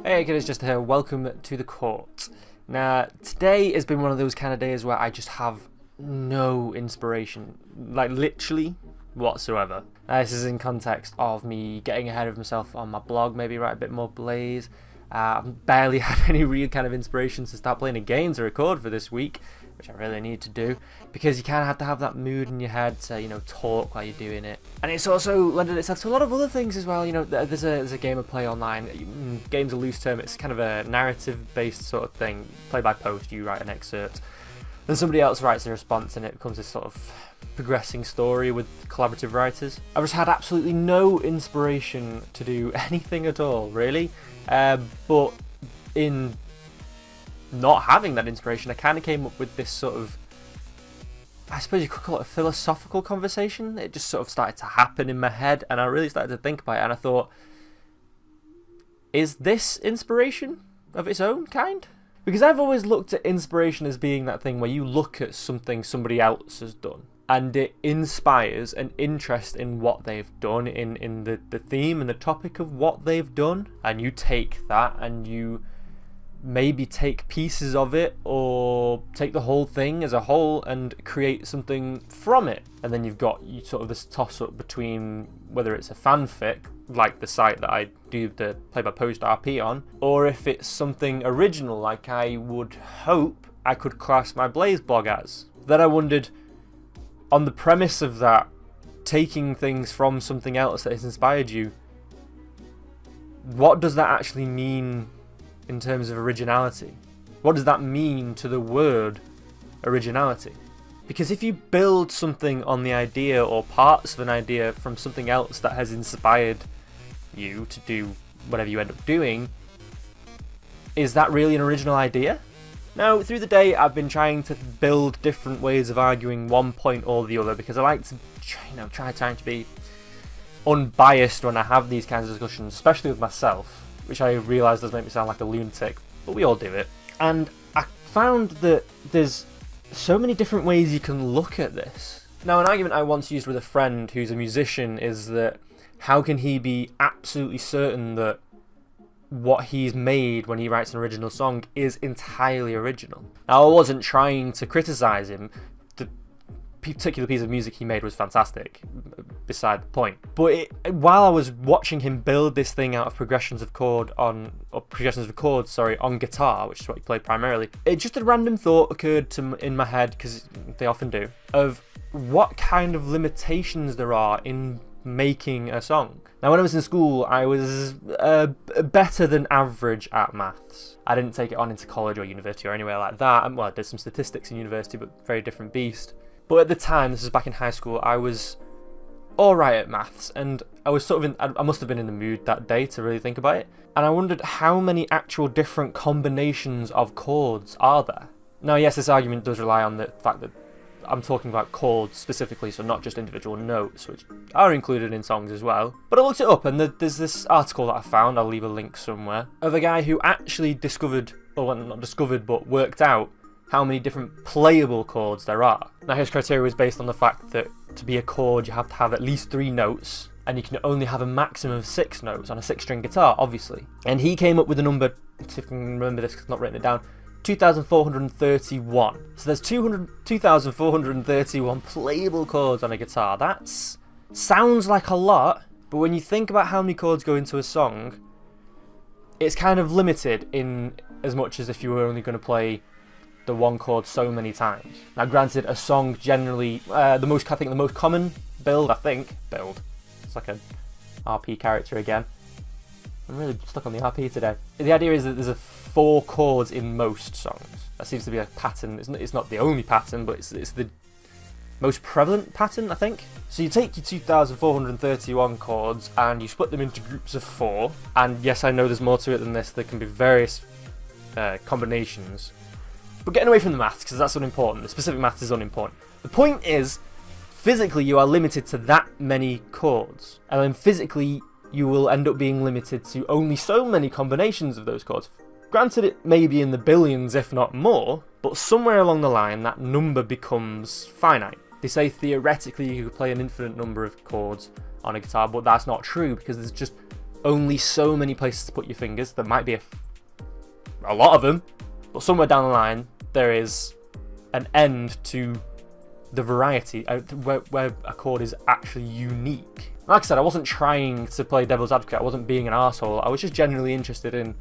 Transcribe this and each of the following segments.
Hey kids, Jester here, welcome to the court. Now, today has been one of those kind of days where I just have no inspiration, like literally whatsoever. This is in context of me getting ahead of myself on my blog, maybe write a bit more Blaze. I've barely had any real kind of inspiration to start playing a game to record for this week, which I really need to do, because you kind of have to have that mood in your head to, you know, talk while you're doing it. And it's also lended itself to a lot of other things as well. You know, there's a game of play online. Game's a loose term. It's kind of a narrative-based sort of thing. Play by post, you write an excerpt, then somebody else writes a response, and it becomes this sort of progressing story with collaborative writers. I've just had absolutely no inspiration to do anything at all, really. But in not having that inspiration, I kind of came up with this sort of, I suppose you could call it a philosophical conversation. It just sort of started to happen in my head, and I really started to think about it, and I thought, is this inspiration of its own kind? Because I've always looked at inspiration as being that thing where you look at something somebody else has done, and it inspires an interest in what they've done, in the theme and the topic of what they've done, and you take that and you maybe take pieces of it or take the whole thing as a whole and create something from it. And then you've got sort of this toss-up between whether it's a fanfic, like the site that I do the play-by-post RP on, or if it's something original, like I would hope I could class my Blaze blog as. Then I wondered, on the premise of that, taking things from something else that has inspired you, what does that actually mean in terms of originality? What does that mean to the word originality? Because if you build something on the idea or parts of an idea from something else that has inspired you to do whatever you end up doing, is that really an original idea? Now, through the day, I've been trying to build different ways of arguing one point or the other, because I like to, try to be unbiased when I have these kinds of discussions, especially with myself, which I realise does make me sound like a lunatic, but we all do it. And I found that there's so many different ways you can look at this. Now, an argument I once used with a friend who's a musician is that how can he be absolutely certain that what he's made when he writes an original song is entirely original? Now, I wasn't trying to criticise him. The particular piece of music he made was fantastic, beside the point. But while I was watching him build this thing out of progressions of chords on guitar, which is what he played primarily, just a random thought occurred in my head, because they often do, of what kind of limitations there are in making a song. Now, when I was in school, I was better than average at maths. I didn't take it on into college or university or anywhere like that. Well, I did some statistics in university, but very different beast. But at the time, this was back in high school, I was alright at maths, and I was sort of I must have been in the mood that day to really think about it, and I wondered how many actual different combinations of chords are there? Now, yes, this argument does rely on the fact that I'm talking about chords specifically, so not just individual notes, which are included in songs as well. But I looked it up, and there's this article that I found, I'll leave a link somewhere, of a guy who actually discovered, or not discovered, but worked out how many different playable chords there are. Now, his criteria was based on the fact that to be a chord, you have to have at least 3 notes, and you can only have a maximum of 6 notes on a 6-string guitar, obviously. And he came up with a number, if I can remember this, 'cause I've not written it down, 2,431. So there's 2,431 playable chords on a guitar. That sounds like a lot, but when you think about how many chords go into a song, it's kind of limited in as much as if you were only going to play the one chord so many times. Now, granted, a song generally, the most common build, it's like an RP character again. I'm really stuck on the RP today. The idea is that there's 4 chords in most songs. That seems to be a pattern. It's not the only pattern, but it's the most prevalent pattern, I think. So you take your 2,431 chords and you split them into groups of 4. And yes, I know there's more to it than this. There can be various combinations. But getting away from the maths, because that's unimportant. The specific maths is unimportant. The point is, physically you are limited to that many chords. And then physically you will end up being limited to only so many combinations of those chords. Granted, it may be in the billions, if not more, but somewhere along the line that number becomes finite. They say theoretically you could play an infinite number of chords on a guitar, but that's not true, because there's just only so many places to put your fingers. There might be a lot of them, but somewhere down the line there is an end to the variety where a chord is actually unique. Like I said, I wasn't trying to play devil's advocate, I wasn't being an arsehole, I was just genuinely interested in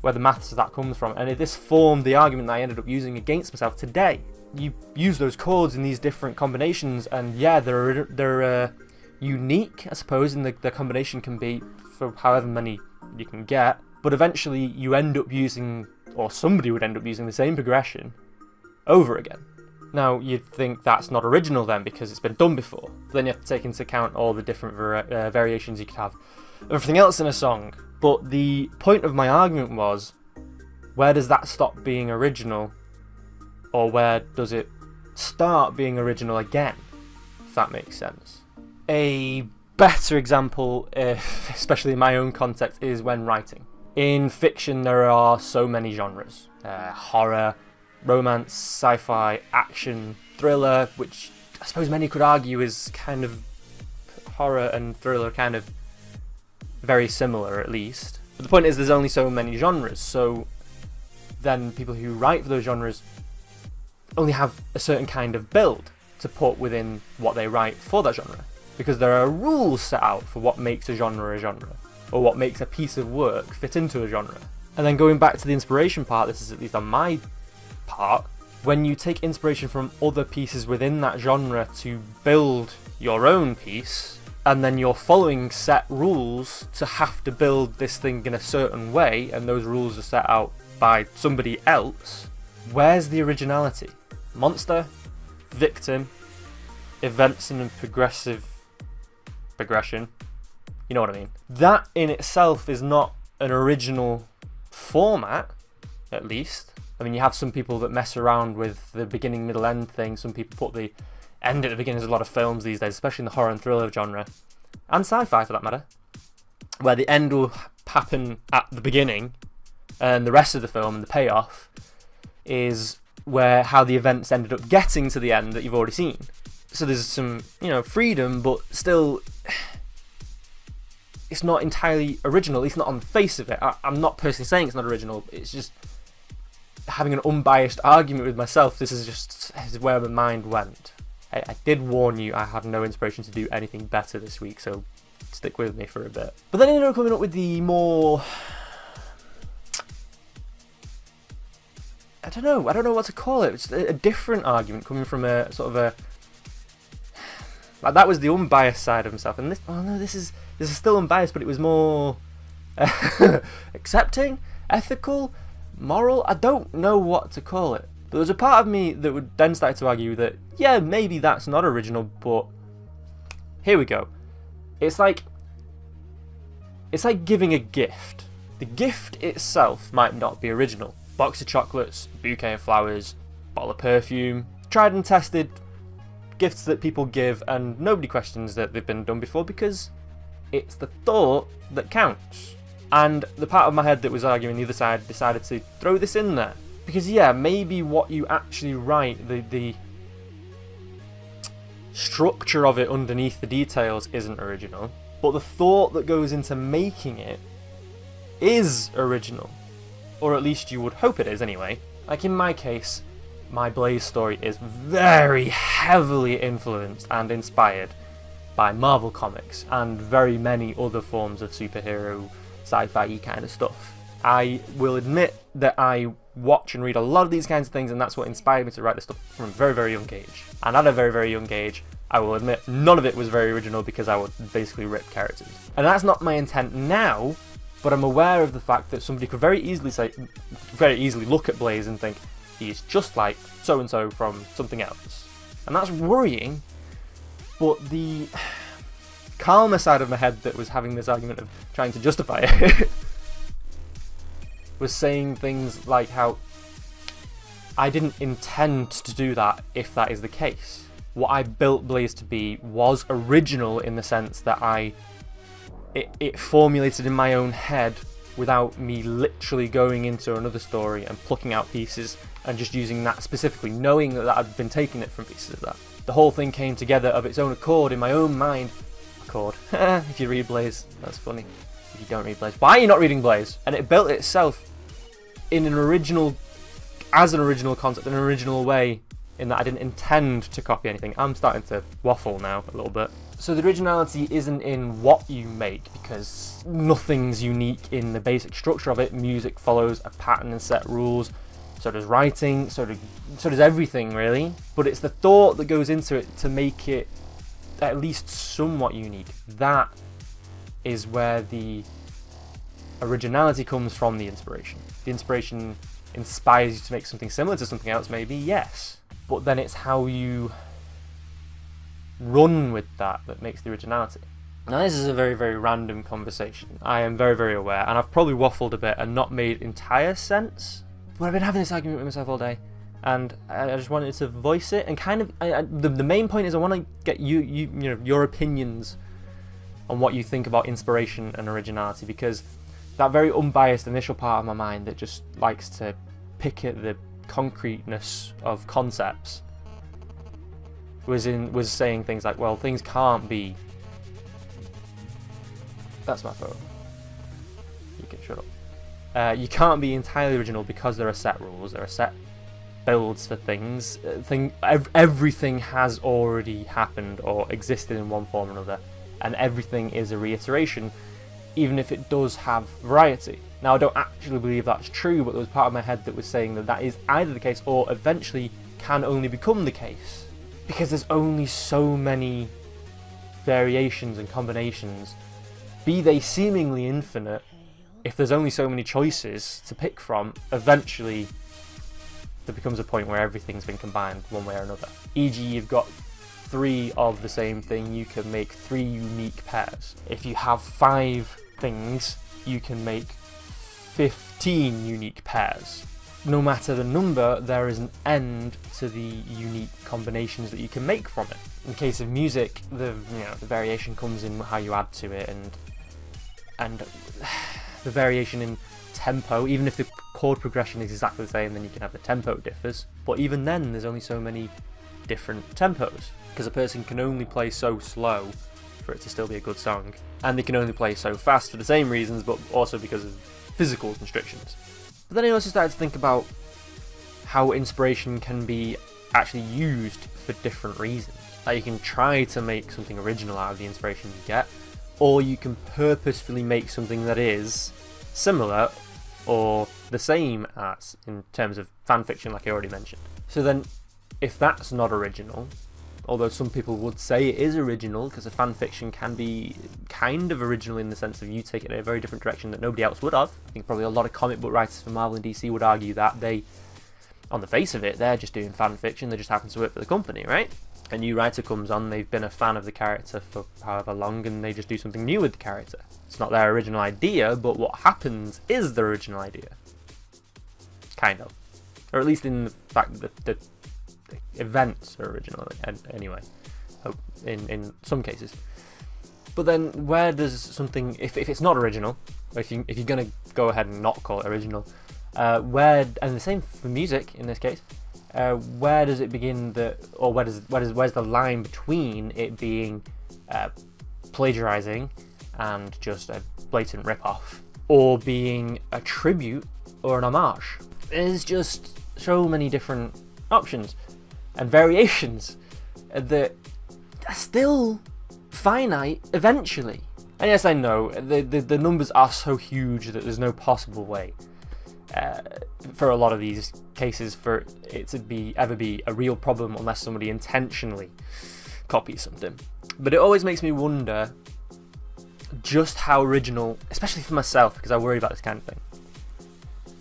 where the maths of that comes from, and this formed the argument that I ended up using against myself today. You use those chords in these different combinations, and yeah, they're unique, I suppose, and the combination can be for however many you can get, but eventually you end up using, or somebody would end up using, the same progression over again. Now, you'd think that's not original then, because it's been done before. But then you have to take into account all the different variations you could have, everything else in a song. But the point of my argument was, where does that stop being original? Or where does it start being original again? If that makes sense. A better example, especially in my own context, is when writing. In fiction, there are so many genres. Horror, romance, sci-fi, action, thriller, which I suppose many could argue is kind of horror and thriller kind of very similar, at least. But the point is, there's only so many genres, so then people who write for those genres only have a certain kind of build to put within what they write for that genre, because there are rules set out for what makes a genre, or what makes a piece of work fit into a genre. And then going back to the inspiration part, this is at least on my part, when you take inspiration from other pieces within that genre to build your own piece, and then you're following set rules to have to build this thing in a certain way, and those rules are set out by somebody else, where's the originality? Monster, victim, events and progression, you know what I mean? That in itself is not an original format, at least. I mean, you have some people that mess around with the beginning, middle, end thing. Some people put the end at the beginning. There's a lot of films these days, especially in the horror and thriller genre, and sci-fi for that matter, where the end will happen at the beginning, and the rest of the film and the payoff is how the events ended up getting to the end that you've already seen. So there's some, freedom, but still, it's not entirely original, at least not on the face of it. I'm not personally saying it's not original, it's just having an unbiased argument with myself. This is where my mind went. I did warn you I had no inspiration to do anything better this week, so stick with me for a bit. But then I ended up coming up with the more... I don't know what to call it. It's a different argument coming from a sort of a... Like, that was the unbiased side of myself, and this is still unbiased, but it was more accepting, ethical, moral. I don't know what to call it. But there's a part of me that would then start to argue that, yeah, maybe that's not original, but here we go. It's like giving a gift. The gift itself might not be original. Box of chocolates, bouquet of flowers, bottle of perfume, tried and tested gifts that people give, and nobody questions that they've been done before because it's the thought that counts. And the part of my head that was arguing the other side decided to throw this in there. Because yeah, maybe what you actually write, the structure of it underneath the details isn't original, but the thought that goes into making it is original. Or at least you would hope it is anyway. Like in my case, my Blaze story is very heavily influenced and inspired by Marvel Comics and very many other forms of superhero, sci-fi kind of stuff. I will admit that I watch and read a lot of these kinds of things, and that's what inspired me to write this stuff from a very, very young age. And at a very, very young age, I will admit none of it was very original because I would basically rip characters. And that's not my intent now, but I'm aware of the fact that somebody could very easily look at Blaze and think, he's just like so-and-so from something else. And that's worrying, but the calmer side of my head that was having this argument of trying to justify it was saying things like how I didn't intend to do that if that is the case. What I built Blaze to be was original in the sense that it formulated in my own head without me literally going into another story and plucking out pieces and just using that specifically, knowing that I'd been taking it from pieces of that. The whole thing came together of its own accord in my own mind. Accord. If you read Blaze, that's funny. if you don't read Blaze. Why are you not reading Blaze? And it built itself in an original, as an original concept, in an original way, in that I didn't intend to copy anything. I'm starting to waffle now a little bit. So the originality isn't in what you make, because nothing's unique in the basic structure of it. Music follows a pattern and set rules. So does writing, so does everything really. But it's the thought that goes into it to make it at least somewhat unique. That is where the originality comes from, the inspiration. The inspiration inspires you to make something similar to something else, maybe, yes. But then it's how you run with that makes the originality. Now this is a very, very random conversation. I am very, very aware, and I've probably waffled a bit and not made entire sense. But I've been having this argument with myself all day, and I just wanted to voice it. And kind of, the main point is I want to get you know, your opinions on what you think about inspiration and originality, because that very unbiased initial part of my mind that just likes to pick at the concreteness of concepts was saying things like, well, things can't be. That's my phone. You can shut up. You can't be entirely original because there are set rules, there are set builds for things. Everything has already happened or existed in one form or another, and everything is a reiteration, even if it does have variety. Now, I don't actually believe that's true, but there was part of my head that was saying that that is either the case or eventually can only become the case, because there's only so many variations and combinations, be they seemingly infinite. If there's only so many choices to pick from, eventually there becomes a point where everything's been combined one way or another. E.g., you've got 3 of the same thing, you can make 3 unique pairs. If you have 5 things, you can make 15 unique pairs. No matter the number, there is an end to the unique combinations that you can make from it. In the case of music, the variation comes in how you add to it, and the variation in tempo. Even if the chord progression is exactly the same, then you can have the tempo differs. But even then, there's only so many different tempos, because a person can only play so slow for it to still be a good song, and they can only play so fast for the same reasons, but also because of physical constrictions. But then I also started to think about how inspiration can be actually used for different reasons. Like, you can try to make something original out of the inspiration you get, or you can purposefully make something that is similar or the same as, in terms of fanfiction, like I already mentioned. So then, if that's not original, although some people would say it is original, because a fanfiction can be kind of original in the sense of you take it in a very different direction that nobody else would have. I think probably a lot of comic book writers for Marvel and DC would argue that they, on the face of it, they're just doing fanfiction, they just happen to work for the company, right? A new writer comes on, they've been a fan of the character for however long, and they just do something new with the character. It's not their original idea, but what happens is their original idea. Kind of. Or at least in the fact that the events are original, anyway. In some cases. But then, where does something, if it's not original, or if you're going to go ahead and not call it original, and the same for music in this case, where does it begin or where's the line between it being plagiarizing and just a blatant rip-off, or being a tribute or an homage? There's just so many different options and variations that are still finite eventually. And yes, I know the numbers are so huge that there's no possible way for a lot of these cases for it to ever be a real problem unless somebody intentionally copies something. But it always makes me wonder just how original, especially for myself, because I worry about this kind of thing,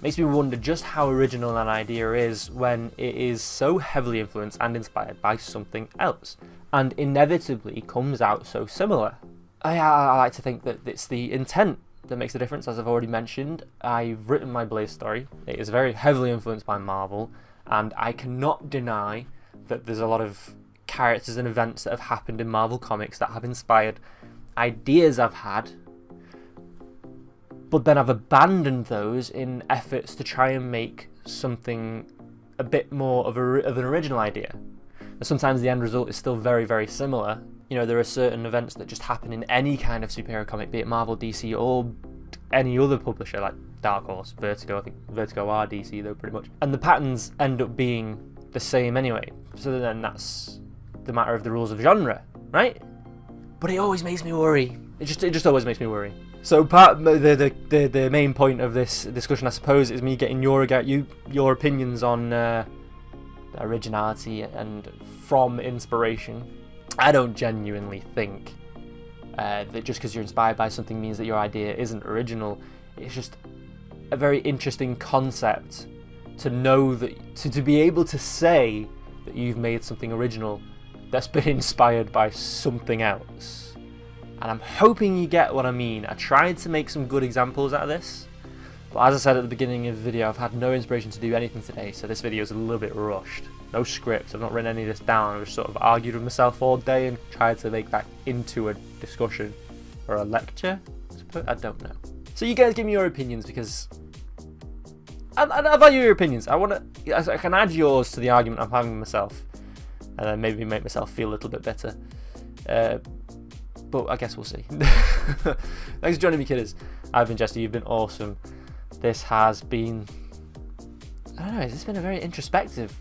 makes me wonder just how original an idea is when it is so heavily influenced and inspired by something else, and inevitably comes out so similar. I like to think that it's the intent that makes the difference. As I've already mentioned, I've written my Blaze story. It is very heavily influenced by Marvel, and I cannot deny that there's a lot of characters and events that have happened in Marvel Comics that have inspired ideas I've had, but then I've abandoned those in efforts to try and make something a bit more of an original idea. And sometimes the end result is still very, very similar. You know, there are certain events that just happen in any kind of superhero comic, be it Marvel, DC, or any other publisher like Dark Horse, Vertigo. I think Vertigo are DC though, pretty much. And the patterns end up being the same anyway. So then that's the matter of the rules of genre, right? But it always makes me worry. It just always makes me worry. So the main point of this discussion, I suppose, is me getting your opinions on originality and from inspiration. I don't genuinely think that just because you're inspired by something means that your idea isn't original. It's just a very interesting concept to know that, to be able to say that you've made something original that's been inspired by something else. And I'm hoping you get what I mean. I tried to make some good examples out of this, but as I said at the beginning of the video, I've had no inspiration to do anything today, so this video is a little bit rushed. No script, I've not written any of this down, I've just sort of argued with myself all day and tried to make that into a discussion or a lecture, I suppose. I don't know. So you guys give me your opinions, because I value your opinions. I can add yours to the argument I'm having with myself, and then maybe make myself feel a little bit better. But I guess we'll see. Thanks for joining me, kidders. I've been Jester, you've been awesome. This has been, I don't know, it's been a very introspective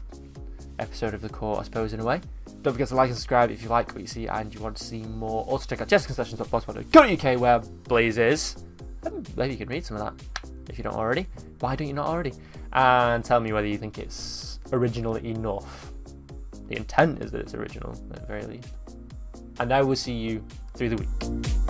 episode of The Court, I suppose, in a way. Don't forget to like and subscribe if you like what you see and you want to see more. Also check out jesterconcessions.blogspot.co.uk, where Blaze is. Maybe you can read some of that if you don't already. Why don't you not already? And tell me whether you think it's original enough. The intent is that it's original, at the very least. And I will see you through the week.